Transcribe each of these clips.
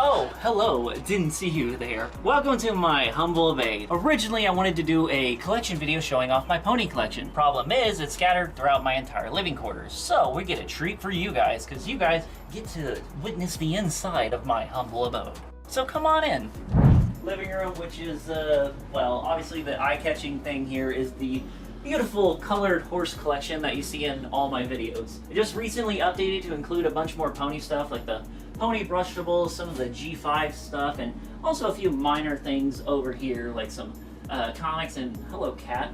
Oh, hello, didn't see you there. Welcome to my humble abode. Originally, I wanted to do a collection video showing off my pony collection. Problem is, it's scattered throughout my entire living quarters. So, we get a treat for you guys, because you guys get to witness the inside of my humble abode. So come on in. Living room, which is, well, obviously the eye-catching thing here is the beautiful colored horse collection that you see in all my videos. I just recently updated to include a bunch more pony stuff, like the pony brushables, some of the G5 stuff, and also a few minor things over here, like some comics and hello cat.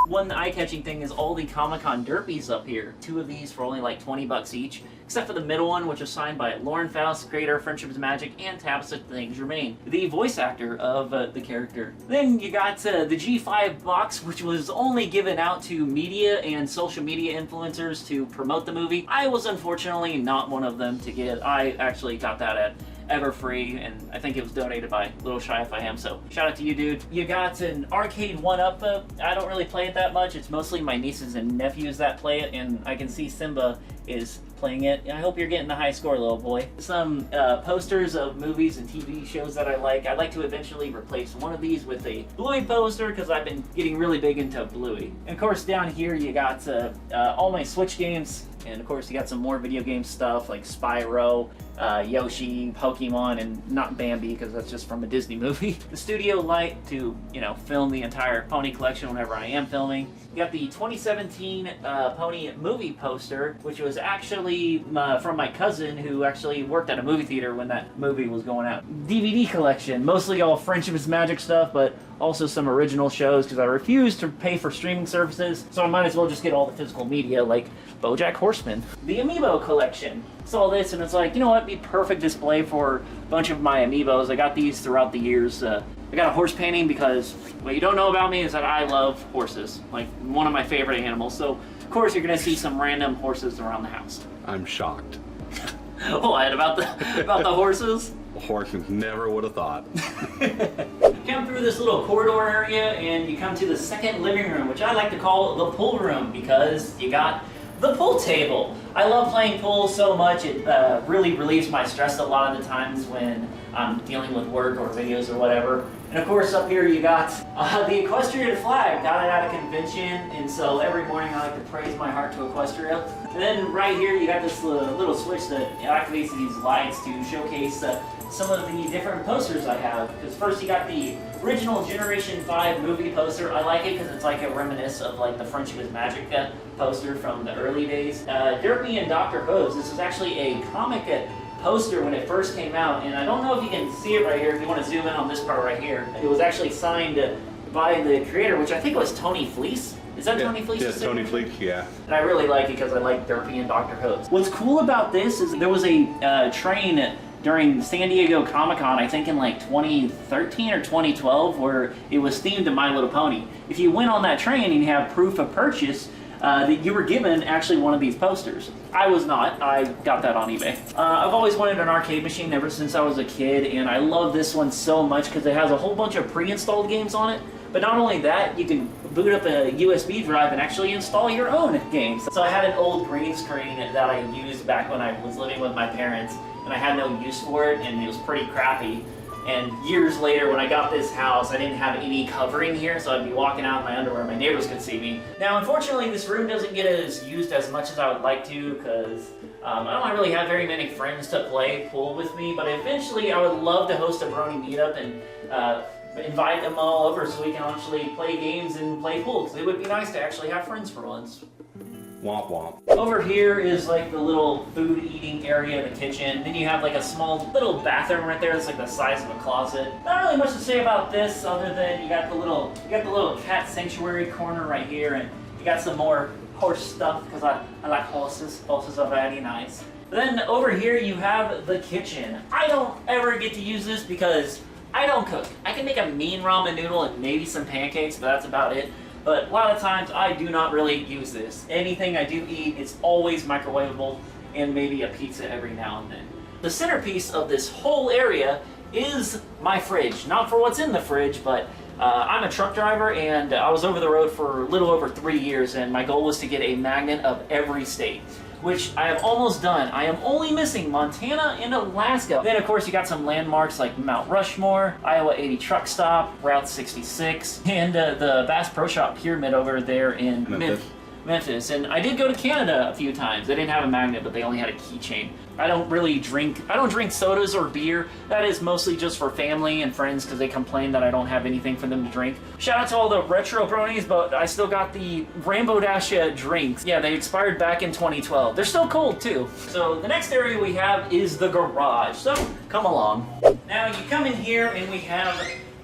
One eye-catching thing is all the Comic-Con derpies up here. 2 of these for only like 20 bucks each, except for the middle one, which is signed by Lauren Faust, creator of Friendship is Magic, and Tabitha Things Remain, the voice actor of the character. Then you got the G5 box, which was only given out to media and social media influencers to promote the movie. I was unfortunately not one of them to get. I actually got that at Everfree, and I think it was donated by Little Shy If I Am, so shout out to you, dude. You got an arcade 1-up. I don't really play it that much. It's mostly my nieces and nephews that play it, and I can see Simba is playing it. I hope you're getting the high score, little boy. Some posters of movies and TV shows that I like. I'd like to eventually replace one of these with a Bluey poster, because I've been getting really big into Bluey. And of course, down here you got all my Switch games, and of course you got some more video game stuff like Spyro, Yoshi, Pokemon, and not Bambi, because that's just from a Disney movie. The studio light to, you know, film the entire pony collection whenever I am filming. You got the 2017 pony movie poster, which was actually from my cousin who actually worked at a movie theater when that movie was going out. DVD collection, mostly all Friendship is Magic stuff, but also some original shows, because I refuse to pay for streaming services, so I might as well just get all the physical media, like BoJack Horseman. The Amiibo collection. Saw this and it's like, you know what, be perfect display for a bunch of my Amiibos. I got these throughout the years. I got a horse painting because what you don't know about me is that I love horses, like one of my favorite animals. So of course you're gonna see some random horses around the house. I'm shocked. What, about the horses? Horses, never would have thought. You come through this little corridor area and you come to the second living room, which I like to call the pool room, because you got the pool table. I love playing pool so much, it really relieves my stress a lot of the times when I'm dealing with work or videos or whatever. And of course up here you got the equestrian flag. Got it at a convention, and so every morning I like to praise my heart to Equestria. And then right here you got this little switch that activates these lights to showcase some of the different posters I have. Because first you got the original Generation 5 movie poster. I like it because it's like a reminisce of like the Friendship is Magic poster from the early days. Derpy and Dr. Hose. This is actually a comic poster when it first came out, and I don't know if you can see it right here. If you want to zoom in on this part right here, it was actually signed by the creator, which I think was Tony Fleece. Is that Tony Fleece? Yeah, Tony Fleece, yeah. And I really like it because I like Derpy and Dr. Hose. What's cool about this is there was a train during San Diego Comic-Con, I think in like 2013 or 2012, where it was themed to My Little Pony. If you went on that train and you have proof of purchase, that you were given actually one of these posters. I was not. I got that on eBay. I've always wanted an arcade machine ever since I was a kid, and I love this one so much because it has a whole bunch of pre-installed games on it. But not only that, you can boot up a USB drive and actually install your own games. So I had an old green screen that I used back when I was living with my parents, and I had no use for it, and it was pretty crappy. And years later, when I got this house, I didn't have any covering here, so I'd be walking out in my underwear, my neighbors could see me. Now, unfortunately, this room doesn't get used as much as I would like to, because I don't really have very many friends to play pool with me, but eventually I would love to host a Brony meetup and invite them all over so we can actually play games and play pool, because it would be nice to actually have friends for once. Womp womp. Over here is like the little food eating area, the kitchen. Then you have like a small little bathroom right there. It's like the size of a closet. Not really much to say about this other than you got the little cat sanctuary corner right here, and you got some more horse stuff because I like horses. Horses are very nice. Then over here you have the kitchen. I don't ever get to use this because I don't cook. I can make a mean ramen noodle and maybe some pancakes, but that's about it. But a lot of times I do not really use this. Anything I do eat, it's always microwavable, and maybe a pizza every now and then. The centerpiece of this whole area is my fridge. Not for what's in the fridge, but I'm a truck driver, and I was over the road for a little over 3 years, and my goal was to get a magnet of every state. which I have almost done. I am only missing Montana and Alaska. Then, of course, you got some landmarks like Mount Rushmore, Iowa 80 Truck Stop, Route 66, and the Bass Pro Shop Pyramid over there in Memphis. And I did go to Canada a few times. They didn't have a magnet, but they only had a keychain. I don't drink sodas or beer. That is mostly just for family and friends because they complain that I don't have anything for them to drink. Shout out to all the retro bronies, but I still got the Rainbow Dash drinks. Yeah, they expired back in 2012. They're still cold too. So the next area we have is the garage. So come along. Now you come in here and we have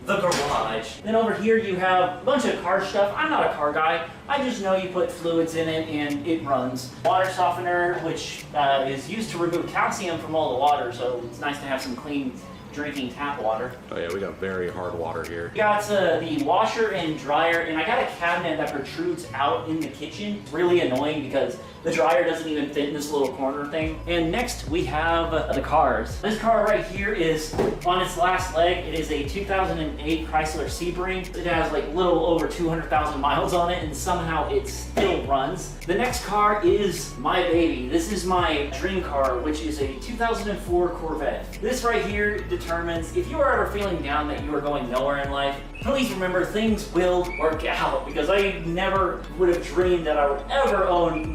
the garage. Then over here you have a bunch of car stuff. I'm not a car guy. I just know you put fluids in it and it runs. Water softener, which is used to remove calcium from all the water, so it's nice to have some clean drinking tap water. Oh yeah, we got very hard water here. We got the washer and dryer, and I got a cabinet that protrudes out in the kitchen. It's really annoying because the dryer doesn't even fit in this little corner thing. And next we have the cars. This car right here is on its last leg. It is a 2008 Chrysler Sebring. It has like little over 200,000 miles on it, and somehow it still runs. The next car is my baby. This is my dream car, which is a 2004 Corvette. This right here determines if you are ever feeling down that you are going nowhere in life, please remember things will work out, because I never would have dreamed that I would ever own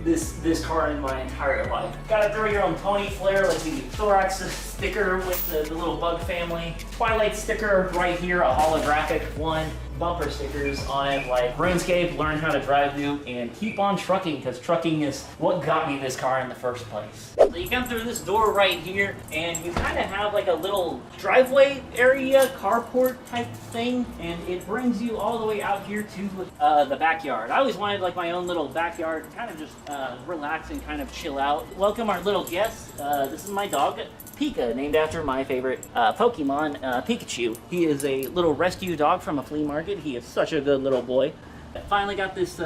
this car in my entire life. Gotta throw your own pony flair, like the thorax sticker with the little bug family. Twilight sticker right here, a holographic one. Bumper stickers on it like Runescape, learn how to drive new, and keep on trucking, because trucking is what got me this car in the first place. So you come through this door right here, and you kind of have like a little driveway area, carport type thing, and it brings you all the way out here to the backyard. I always wanted like my own little backyard to kind of just relax and kind of chill out. Welcome our little guest. This is my dog, Pika, named after my favorite Pokemon, Pikachu. He is a little rescue dog from a flea market. He is such a good little boy. I finally got this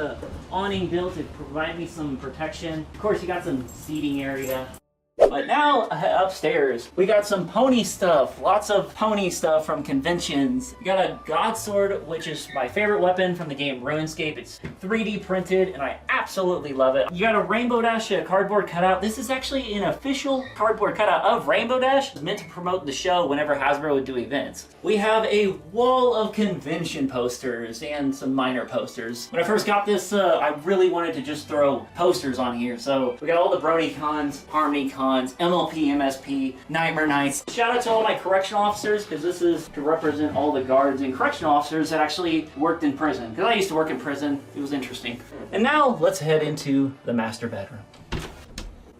awning built to provide me some protection. Of course, you got some seating area. But now, upstairs, we got some pony stuff. Lots of pony stuff from conventions. We got a God Sword, which is my favorite weapon from the game RuneScape. It's 3D printed, and I absolutely love it. You got a Rainbow Dash cardboard cutout. This is actually an official cardboard cutout of Rainbow Dash. It's meant to promote the show whenever Hasbro would do events. We have a wall of convention posters and some minor posters. When I first got this, I really wanted to just throw posters on here. So we got all the Brony Cons, Harmony Cons, MLP, MSP, Nightmare Nights. Shout out to all my correctional officers, because this is to represent all the guards and correctional officers that actually worked in prison. Because I used to work in prison. It was interesting. And now let's head into the master bedroom.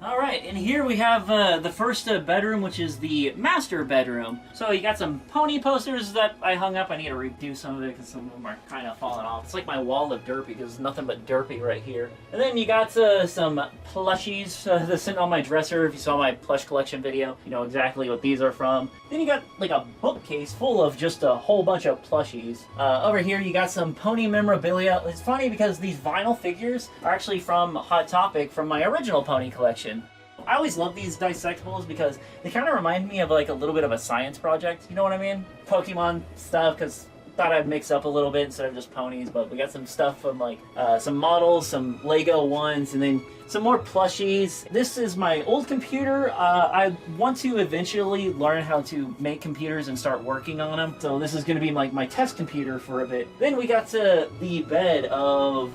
All right, and here we have the first bedroom, which is the master bedroom. So you got some pony posters that I hung up. I need to redo some of it because some of them are kind of falling off. It's like my wall of derpy, because there's nothing but derpy right here. And then you got some plushies that's sitting on my dresser. If you saw my plush collection video, you know exactly what these are from. Then you got like a bookcase full of just a whole bunch of plushies. Over here you got some pony memorabilia. It's funny because these vinyl figures are actually from Hot Topic, from my original pony collection. I always love these dissectables because they kind of remind me of like a little bit of a science project, you know what I mean? Pokemon stuff, because thought I'd mix up a little bit instead of just ponies, but we got some stuff from like some models, some Lego ones, and then some more plushies. This is my old computer. I want to eventually learn how to make computers and start working on them. So this is going to be like my test computer for a bit. Then we got to the bed of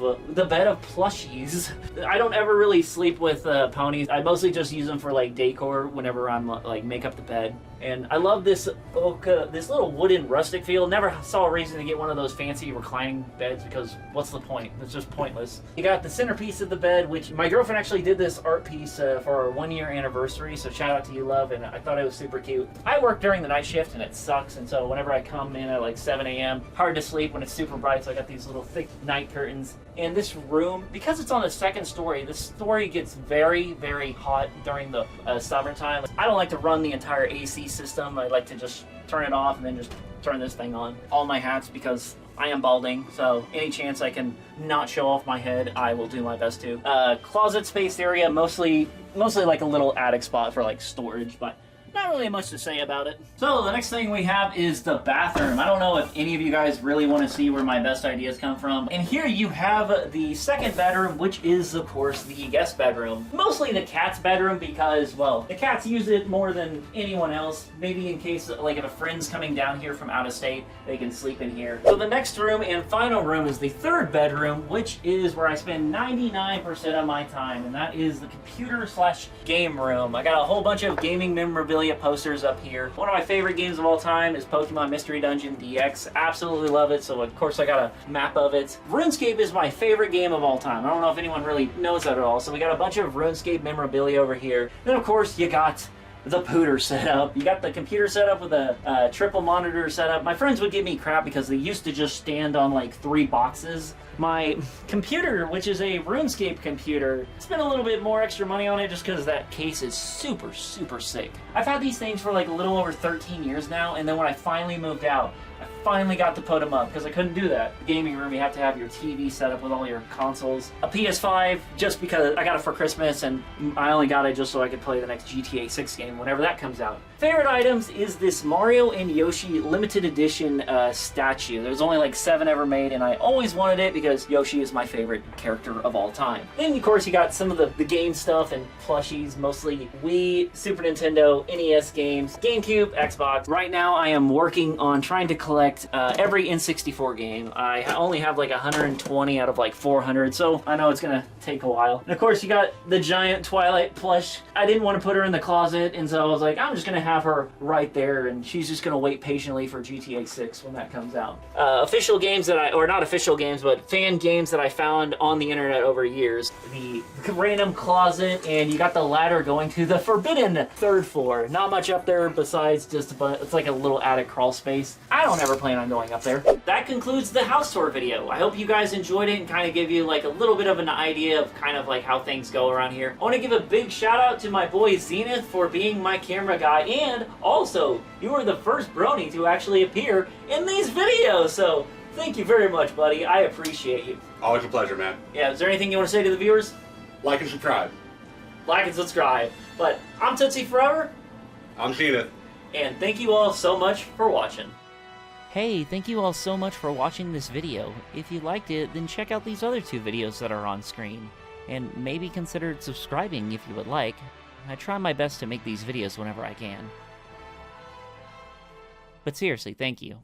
plushies. I don't ever really sleep with ponies. I mostly just use them for like decor whenever I'm like make up the bed. And I love this this little wooden rustic feel. Never saw a reason to get one of those fancy reclining beds, because what's the point? It's just pointless. You got the centerpiece of the bed, which my girlfriend actually did this art piece for our 1-year anniversary, so shout out to you, love, and I thought it was super cute. I work during the night shift and it sucks, and so whenever I come in at like 7 a.m., hard to sleep when it's super bright, so I got these little thick night curtains. And this room, because it's on the second story, this story gets very, very hot during the summertime. I don't like to run the entire AC system. I like to just turn it off and then just turn this thing on. All my hats, because I am balding, so any chance I can not show off my head, I will do my best to. Closet space area, mostly like a little attic spot for like storage, but not really much to say about it. So the next thing we have is the bathroom. I don't know if any of you guys really want to see where my best ideas come from. And here you have the second bedroom, which is of course the guest bedroom. Mostly the cat's bedroom because, well, the cats use it more than anyone else. Maybe in case, like, if a friend's coming down here from out of state, they can sleep in here. So the next room and final room is the third bedroom, which is where I spend 99% of my time, and that is the computer/game room. I got a whole bunch of gaming memorabilia posters up here. One of my favorite games of all time is Pokemon Mystery Dungeon DX. Absolutely love it, so of course I got a map of it. RuneScape is my favorite game of all time. I don't know if anyone really knows that at all, so we got a bunch of RuneScape memorabilia over here. Then of course you got the pooter setup. You got the computer setup with a triple monitor setup. My friends would give me crap because they used to just stand on like 3 boxes. My computer, which is a RuneScape computer, spent a little bit more extra money on it just because that case is super, super sick. I've had these things for like a little over 13 years now, and then when I finally moved out, I finally got to put them up because I couldn't do that. Gaming room, you have to have your TV set up with all your consoles. A PS5, just because I got it for Christmas and I only got it just so I could play the next GTA 6 game whenever that comes out. Favorite items is this Mario and Yoshi limited edition statue. There's only like 7 ever made, and I always wanted it because Yoshi is my favorite character of all time. Then of course you got some of the game stuff and plushies, mostly Wii, Super Nintendo, NES games, GameCube, Xbox. Right now I am working on trying to collect every N64 game. I only have like 120 out of like 400, so I know it's gonna take a while. And of course you got the giant Twilight plush. I didn't want to put her in the closet, and so I was like, I'm just gonna have her right there, and she's just gonna wait patiently for GTA 6 when that comes out. Official games that or not official games, but fan games that I found on the internet over years. The random closet, and you got the ladder going to the forbidden 3rd floor. Not much up there besides just it's like a little attic crawl space. I don't ever plan on going up there. That concludes the house tour video. I hope you guys enjoyed it and kind of give you like a little bit of an idea of kind of like how things go around here. I want to give a big shout out to my boy Zenith for being my camera guy, and also you were the first brony to actually appear in these videos, so thank you very much, buddy. I appreciate you. Always a pleasure, man. Yeah, is there anything you want to say to the viewers? Like and subscribe. Like and subscribe. But I'm Tootsie Forever. I'm Zenith. And thank you all so much for watching. Hey, thank you all so much for watching this video. If you liked it, then check out these other 2 videos that are on screen. And maybe consider subscribing if you would like. I try my best to make these videos whenever I can. But seriously, thank you.